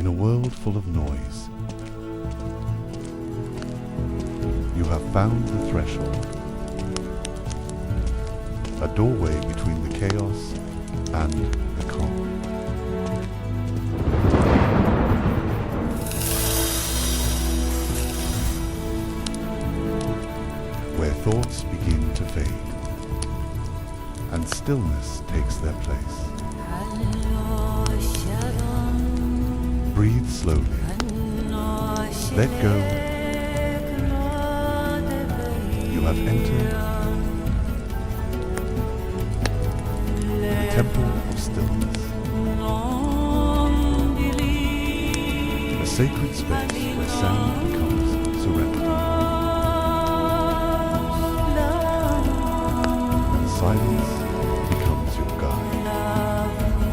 in a world full of noise. You have found the threshold, a doorway between the chaos and the calm. Where thoughts begin to fade, and stillness takes their place. Breathe slowly. Let go. You have entered the temple of stillness. A sacred space where sound becomes serenity. And silence